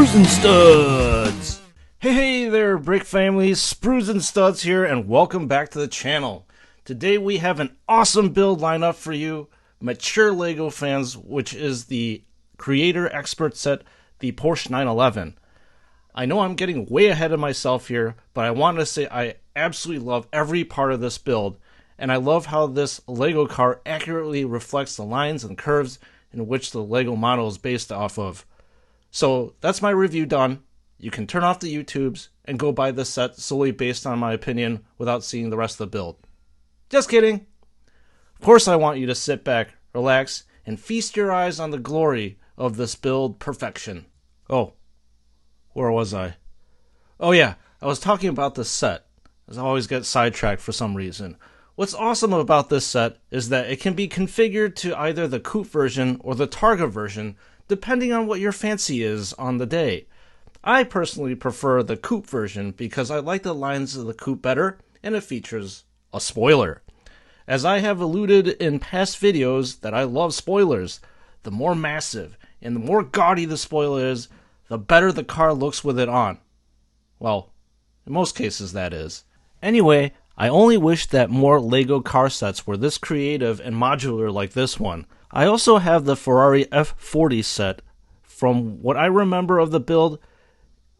Sprues and Studs! Hey there, Brick Family, Sprues and Studs here, and welcome back to the channel. Today we have an awesome build lineup for you, mature LEGO fans, which is the Creator Expert set, the Porsche 911. I know I'm getting way ahead of myself here, but I want to say I absolutely love every part of this build, and I love how this LEGO car accurately reflects the lines and curves in which the LEGO model is based off of. So that's my review done. You can turn off the YouTubes and go buy this set solely based on my opinion without seeing the rest of the build. Just kidding. Of course I want you to sit back, relax, and feast your eyes on the glory of this build perfection. Oh, where was I? Oh yeah, I was talking about this set, as I always get sidetracked for some reason. What's awesome about this set is that it can be configured to either the coupe version or the Targa version, depending on what your fancy is on the day. I personally prefer the coupe version because I like the lines of the coupe better, and it features a spoiler. As I have alluded in past videos that I love spoilers, the more massive and the more gaudy the spoiler is, the better the car looks with it on. Well, in most cases that is. Anyway, I only wish that more LEGO car sets were this creative and modular like this one. I also have the Ferrari F40 set. From what I remember of the build,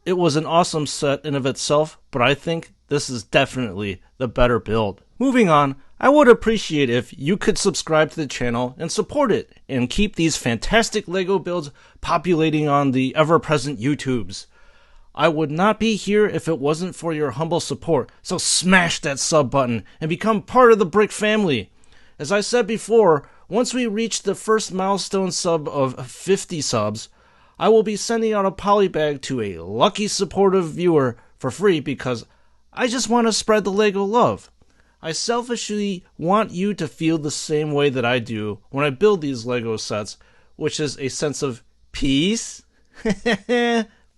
it was an awesome set in of itself, but I think this is definitely the better build. Moving on, I would appreciate if you could subscribe to the channel and support it, and keep these fantastic LEGO builds populating on the ever-present YouTubes. I would not be here if it wasn't for your humble support, so smash that sub button and become part of the Brick family. As I said before, once we reach the first milestone sub of 50 subs, I will be sending out a polybag to a lucky supportive viewer for free because I just want to spread the LEGO love. I selfishly want you to feel the same way that I do when I build these LEGO sets, which is a sense of peace,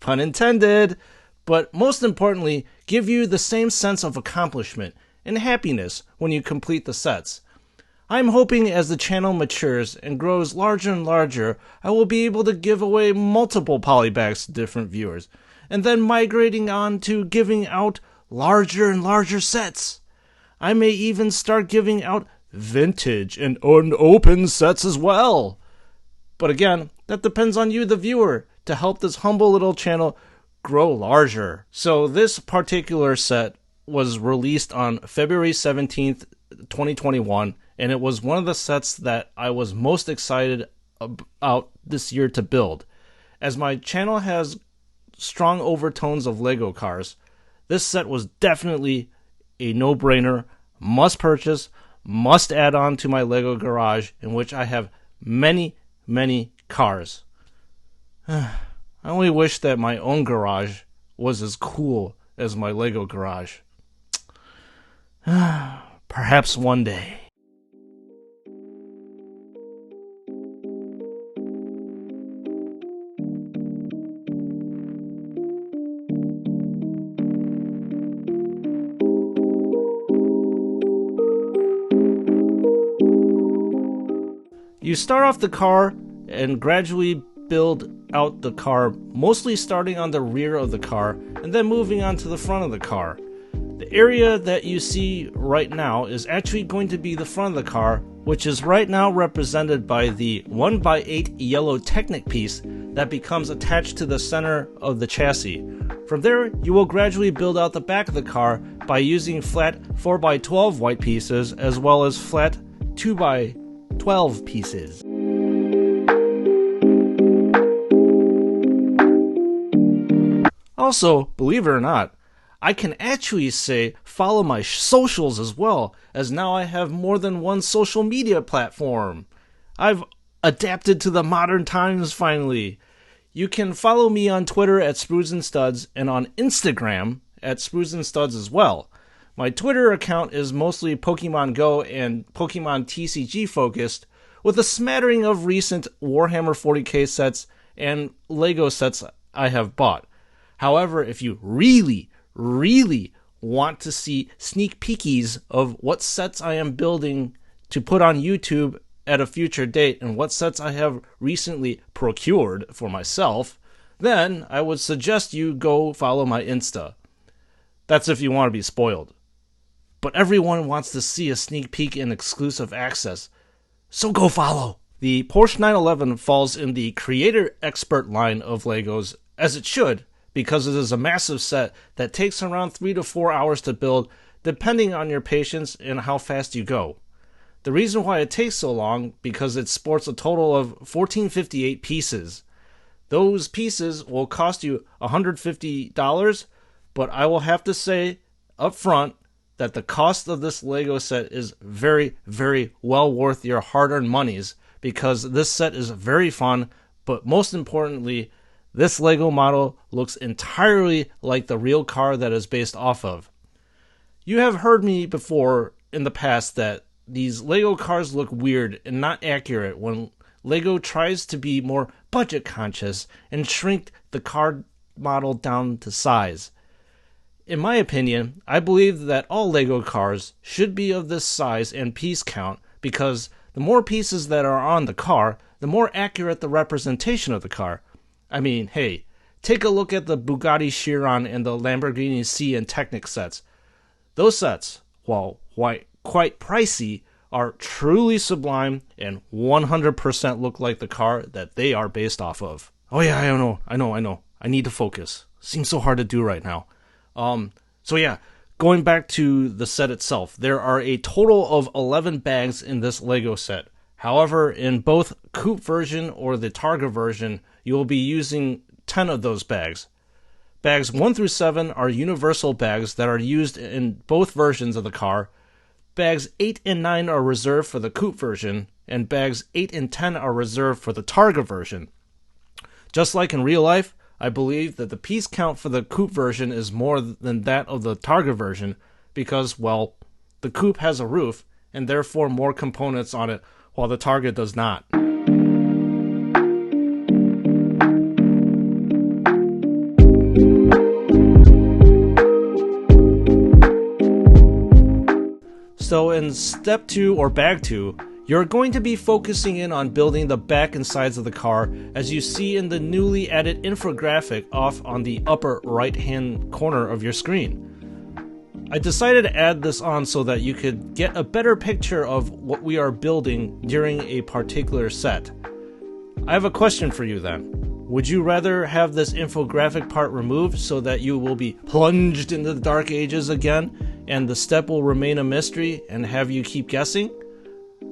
pun intended, but most importantly, give you the same sense of accomplishment and happiness when you complete the sets. I'm hoping as the channel matures and grows larger and larger, I will be able to give away multiple polybags to different viewers, and then migrating on to giving out larger and larger sets. I may even start giving out vintage and unopened sets as well. But again, that depends on you, the viewer, to help this humble little channel grow larger. So this particular set was released on February 17th, 2021, and it was one of the sets that I was most excited about this year to build. As my channel has strong overtones of LEGO cars, this set was definitely a no-brainer, must purchase, must add on to my LEGO garage, in which I have many, many cars. I only wish that my own garage was as cool as my LEGO garage. Perhaps one day. You start off the car and gradually build out the car, mostly starting on the rear of the car and then moving on to the front of the car. The area that you see right now is actually going to be the front of the car, which is right now represented by the 1x8 yellow Technic piece that becomes attached to the center of the chassis. From there, you will gradually build out the back of the car by using flat 4x12 white pieces as well as flat 2x12 pieces. Also, believe it or not, I can actually say follow my socials as well, as now I have more than one social media platform. I've adapted to the modern times finally. You can follow me on Twitter at Sprues and Studs and on Instagram at Sprues and Studs as well. My Twitter account is mostly Pokemon Go and Pokemon TCG focused, with a smattering of recent Warhammer 40k sets and LEGO sets I have bought. However, if you really want to see sneak peekies of what sets I am building to put on YouTube at a future date and what sets I have recently procured for myself, then I would suggest you go follow my Insta. That's if you want to be spoiled. But everyone wants to see a sneak peek and exclusive access, so go follow. The Porsche 911 falls in the Creator Expert line of Legos, as it should, because it is a massive set that takes around 3 to 4 hours to build, depending on your patience and how fast you go. The reason why it takes so long, because it sports a total of 1458 pieces. Those pieces will cost you $150, but I will have to say up front that the cost of this Lego set is very, very well worth your hard-earned monies, because this set is very fun, but most importantly, this Lego model looks entirely like the real car that is based off of. You have heard me before in the past that these Lego cars look weird and not accurate when Lego tries to be more budget conscious and shrink the car model down to size. In my opinion, I believe that all Lego cars should be of this size and piece count, because the more pieces that are on the car, the more accurate the representation of the car. I mean, hey, take a look at the Bugatti Chiron and the Lamborghini C and Technic sets. Those sets, while quite pricey, are truly sublime and 100% look like the car that they are based off of. Oh yeah, I know. I need to focus. Seems so hard to do right now. So yeah, going back to the set itself, there are a total of 11 bags in this Lego set. However, in both coupe version or the Targa version, you will be using 10 of those bags. Bags 1 through 7 are universal bags that are used in both versions of the car. Bags 8 and 9 are reserved for the coupe version, and bags 8 and 10 are reserved for the Targa version. Just like in real life, I believe that the piece count for the coupe version is more than that of the Targa version because, well, the coupe has a roof and therefore more components on it, while the Targa does not. So in step 2 or bag 2, you're going to be focusing in on building the back and sides of the car, as you see in the newly added infographic off on the upper right hand corner of your screen. I decided to add this on so that you could get a better picture of what we are building during a particular set. I have a question for you then. Would you rather have this infographic part removed so that you will be plunged into the dark ages again and the step will remain a mystery and have you keep guessing?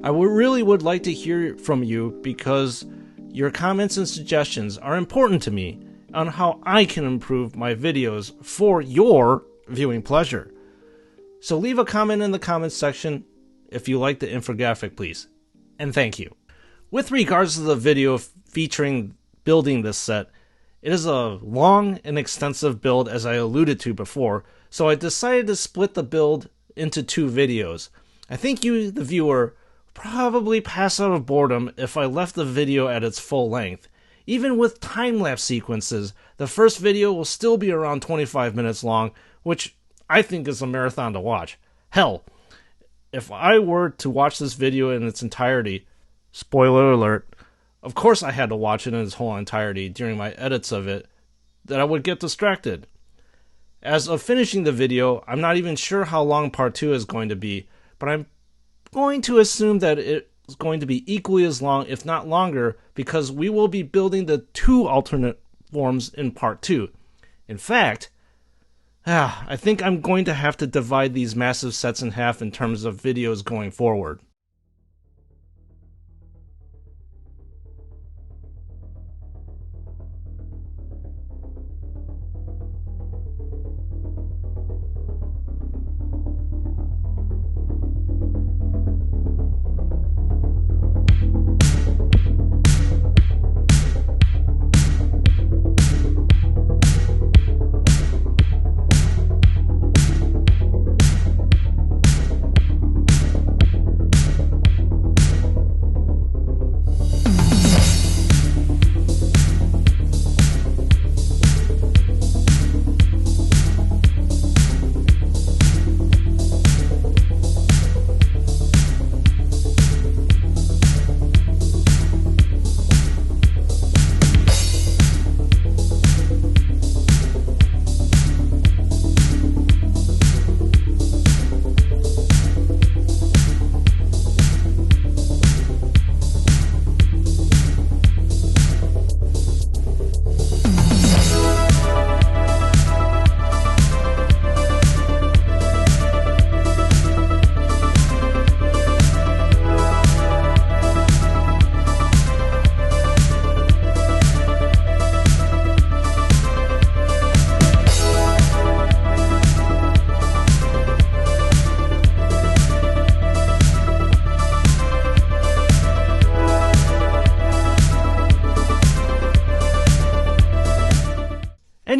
I really would like to hear from you, because your comments and suggestions are important to me on how I can improve my videos for your viewing pleasure. So leave a comment in the comments section if you like the infographic, please. And thank you. With regards to the video featuring building this set, it is a long and extensive build, as I alluded to before, so I decided to split the build into 2 videos. I think you, the viewer, probably pass out of boredom if I left the video at its full length. Even with time-lapse sequences, the first video will still be around 25 minutes long, which I think is a marathon to watch. Hell, if I were to watch this video in its entirety, spoiler alert, of course I had to watch it in its whole entirety during my edits of it, that I would get distracted. As of finishing the video, I'm not even sure how long part 2 is going to be, but I'm going to assume that it's going to be equally as long, if not longer, because we will be building the 2 alternate forms in part 2. In fact, I think I'm going to have to divide these massive sets in half in terms of videos going forward.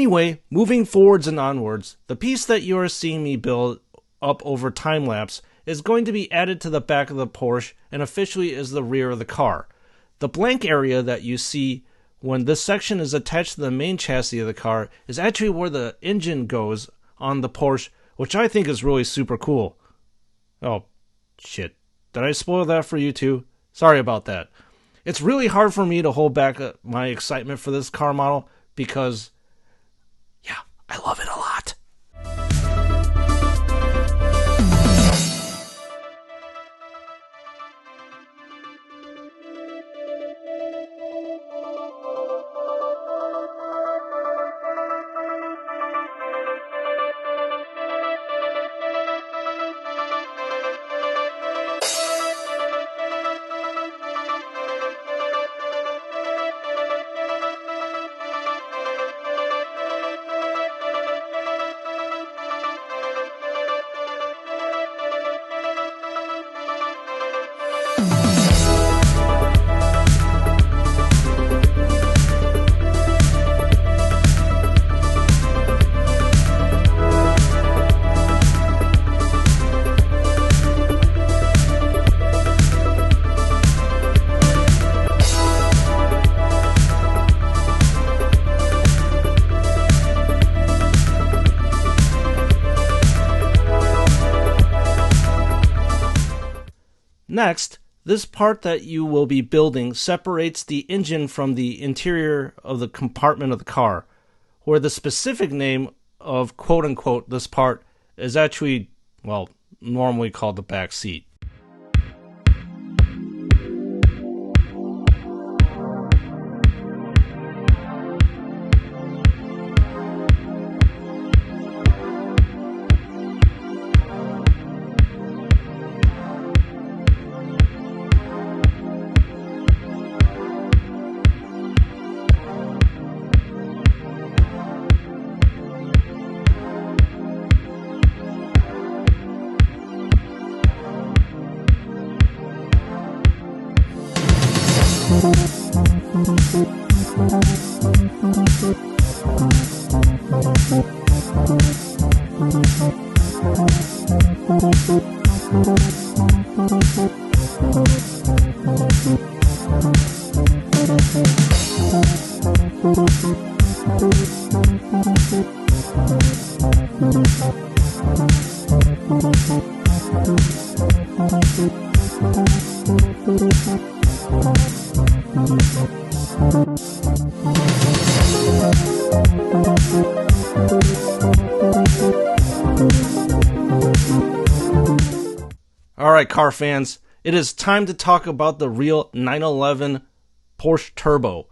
Anyway, moving forwards and onwards, the piece that you are seeing me build up over time-lapse is going to be added to the back of the Porsche and officially is the rear of the car. The blank area that you see when this section is attached to the main chassis of the car is actually where the engine goes on the Porsche, which I think is really super cool. Oh, shit. Did I spoil that for you too? Sorry about that. It's really hard for me to hold back my excitement for this car model because, yeah, I love it a lot. Next, this part that you will be building separates the engine from the interior of the compartment of the car, where the specific name of quote-unquote this part is actually, well, normally called the back seat. Alright, car fans, it is time to talk about the real 911 Porsche Turbo,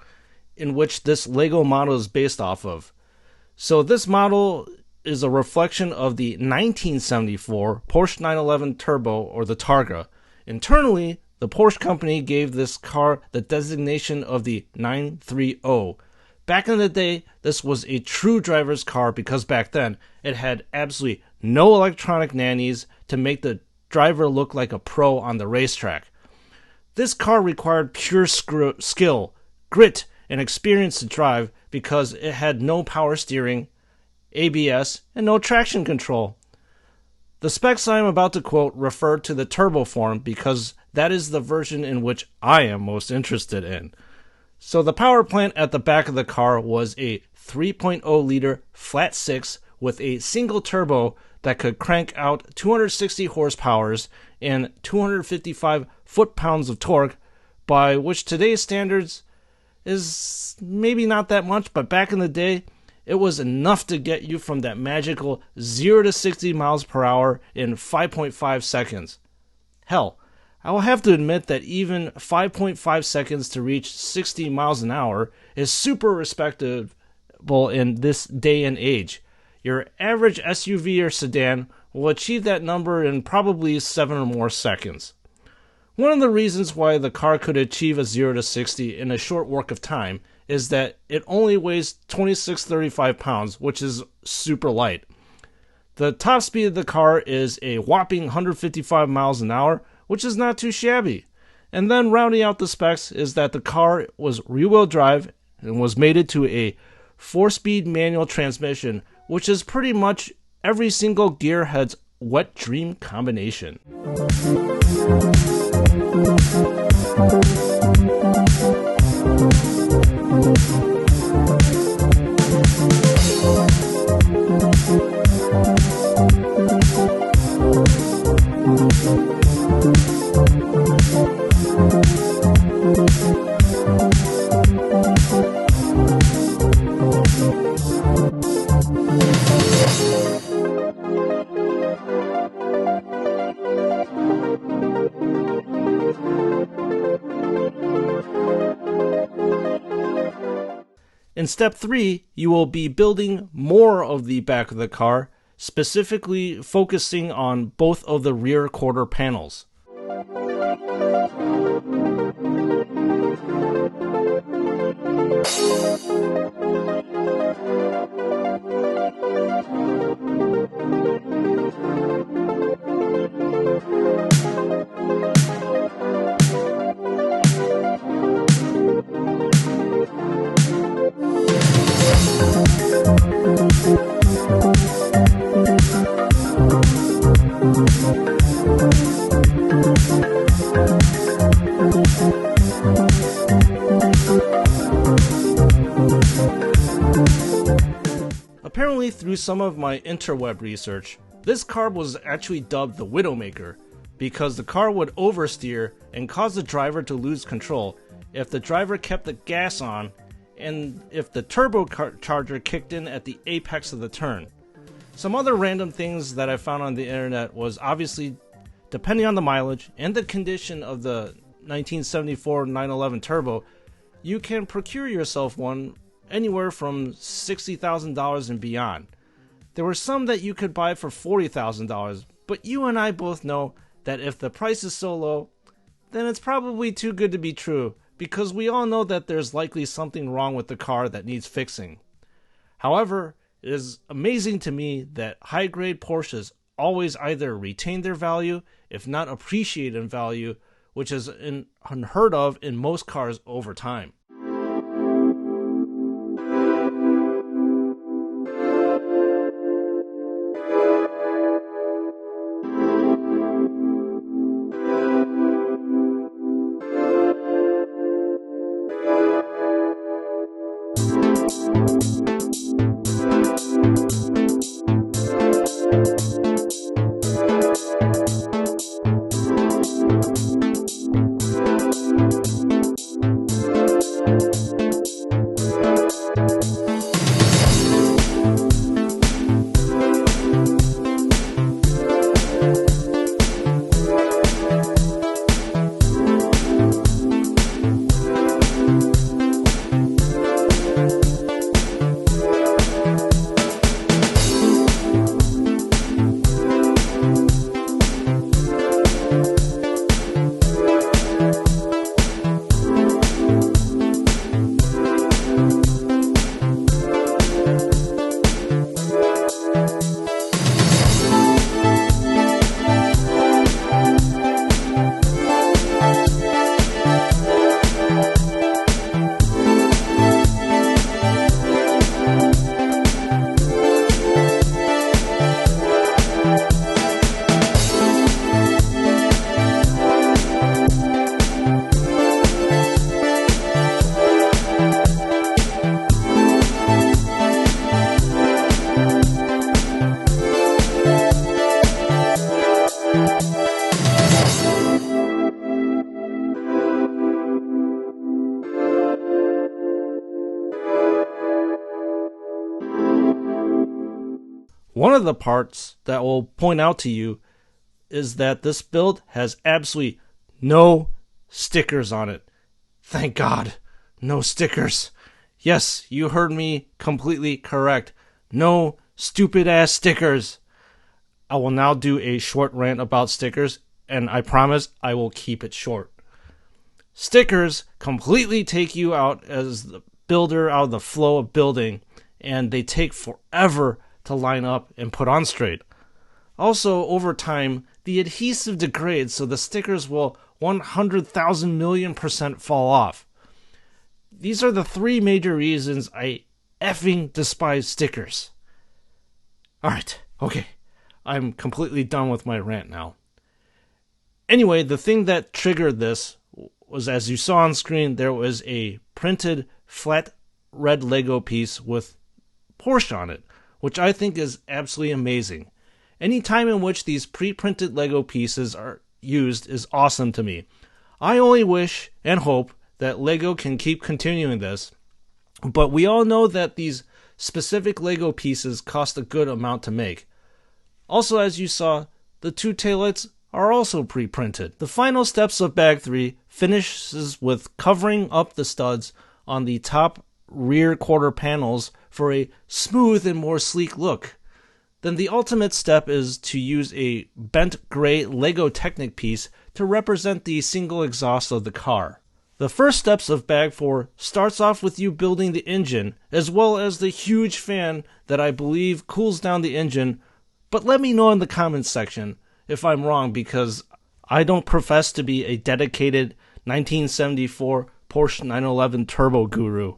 in which this Lego model is based off of. So this model is a reflection of the 1974 Porsche 911 Turbo, or the Targa. Internally, the Porsche company gave this car the designation of the 930. Back in the day, this was a true driver's car because back then, it had absolutely no electronic nannies to make the driver look like a pro on the racetrack. This car required pure skill, grit, and experience to drive because it had no power steering, ABS, and no traction control. The specs I am about to quote refer to the turbo form because that is the version in which I am most interested in. So the power plant at the back of the car was a 3.0 liter flat 6 with a single turbo that could crank out 260 horsepower and 255 foot-pounds of torque, by which today's standards is maybe not that much, but back in the day, it was enough to get you from that magical 0 to 60 miles per hour in 5.5 seconds. Hell, I will have to admit that even 5.5 seconds to reach 60 miles an hour is super respectable in this day and age. Your average SUV or sedan will achieve that number in probably 7 or more seconds. One of the reasons why the car could achieve a 0 to 60 in a short work of time is that it only weighs 2635 pounds, which is super light. The top speed of the car is a whopping 155 miles an hour, which is not too shabby. And then rounding out the specs is that the car was rear-wheel drive and was mated to a 4-speed manual transmission, which is pretty much every single gearhead's wet dream combination. In step 3, you will be building more of the back of the car, specifically focusing on both of the rear quarter panels. Apparently, through some of my interweb research, this car was actually dubbed the Widowmaker because the car would oversteer and cause the driver to lose control if the driver kept the gas on and if the turbocharger kicked in at the apex of the turn. Some other random things that I found on the internet was obviously, depending on the mileage and the condition of the 1974 911 Turbo, you can procure yourself one anywhere from $60,000 and beyond. There were some that you could buy for $40,000, but you and I both know that if the price is so low, then it's probably too good to be true, because we all know that there's likely something wrong with the car that needs fixing. However, it is amazing to me that high-grade Porsches always either retain their value, if not appreciate in value, which is unheard of in most cars over time. One of the parts that will point out to you is that this build has absolutely no stickers on it. Thank God, no stickers. Yes, you heard me completely correct. No stupid ass stickers. I will now do a short rant about stickers, and I promise I will keep it short. Stickers completely take you out as the builder, out of the flow of building, and they take forever to line up and put on straight. Also, over time, the adhesive degrades, so the stickers will 100,000 million% fall off. These are the three major reasons I effing despise stickers. Alright, okay. I'm completely done with my rant now. Anyway, the thing that triggered this was, as you saw on screen, there was a printed flat red Lego piece with Porsche on it, which I think is absolutely amazing. Any time in which these pre-printed Lego pieces are used is awesome to me. I only wish and hope that Lego can keep continuing this, but we all know that these specific Lego pieces cost a good amount to make. Also, as you saw, the two taillights are also pre-printed. The final steps of bag 3 finishes with covering up the studs on the top rear quarter panels for a smooth and more sleek look. Then the ultimate step is to use a bent gray Lego Technic piece to represent the single exhaust of the car. The first steps of bag 4 starts off with you building the engine, as well as the huge fan that I believe cools down the engine, but let me know in the comments section if I'm wrong, because I don't profess to be a dedicated 1974 Porsche 911 Turbo guru.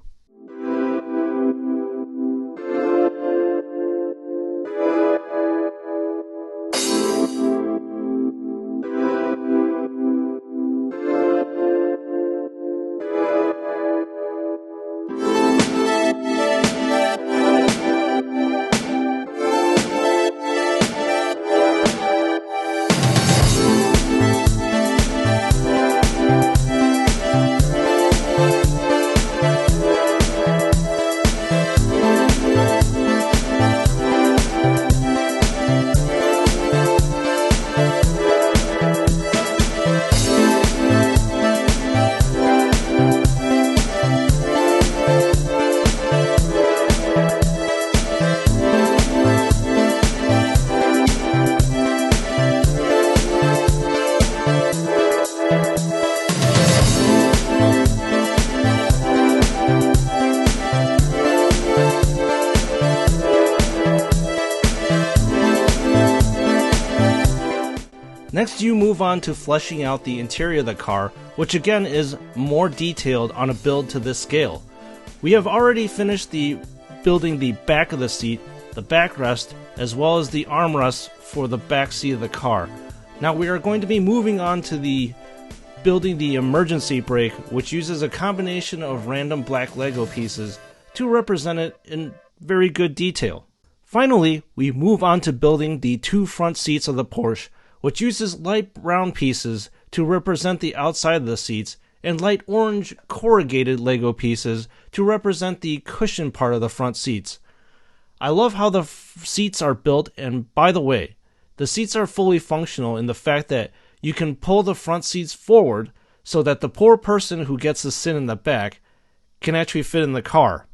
Next, you move on to fleshing out the interior of the car, which again is more detailed on a build to this scale. We have already finished building the back of the seat, the backrest, as well as the armrest for the back seat of the car. Now we are going to be moving on to building the emergency brake, which uses a combination of random black Lego pieces to represent it in very good detail. Finally, we move on to building the two front seats of the Porsche, which uses light brown pieces to represent the outside of the seats and light orange corrugated Lego pieces to represent the cushion part of the front seats. I love how the seats are built, and by the way, the seats are fully functional in the fact that you can pull the front seats forward so that the poor person who gets to sit in the back can actually fit in the car.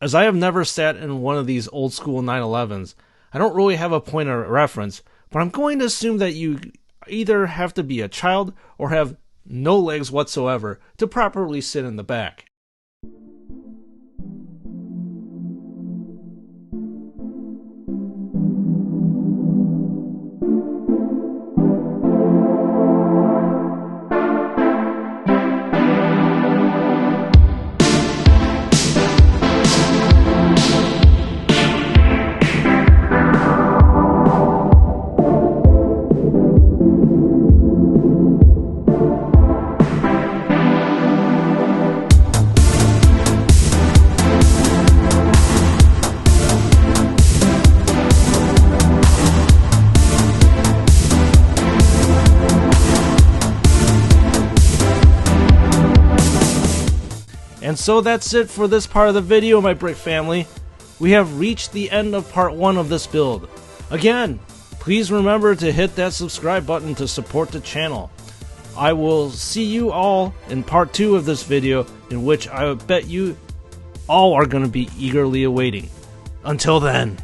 As I have never sat in one of these old school 911s, I don't really have a point of reference, but I'm going to assume that you either have to be a child or have no legs whatsoever to properly sit in the back. And so that's it for this part of the video, my brick family. We have reached the end of part 1 of this build. Again, please remember to hit that subscribe button to support the channel. I will see you all in part 2 of this video, in which I bet you all are going to be eagerly awaiting. Until then.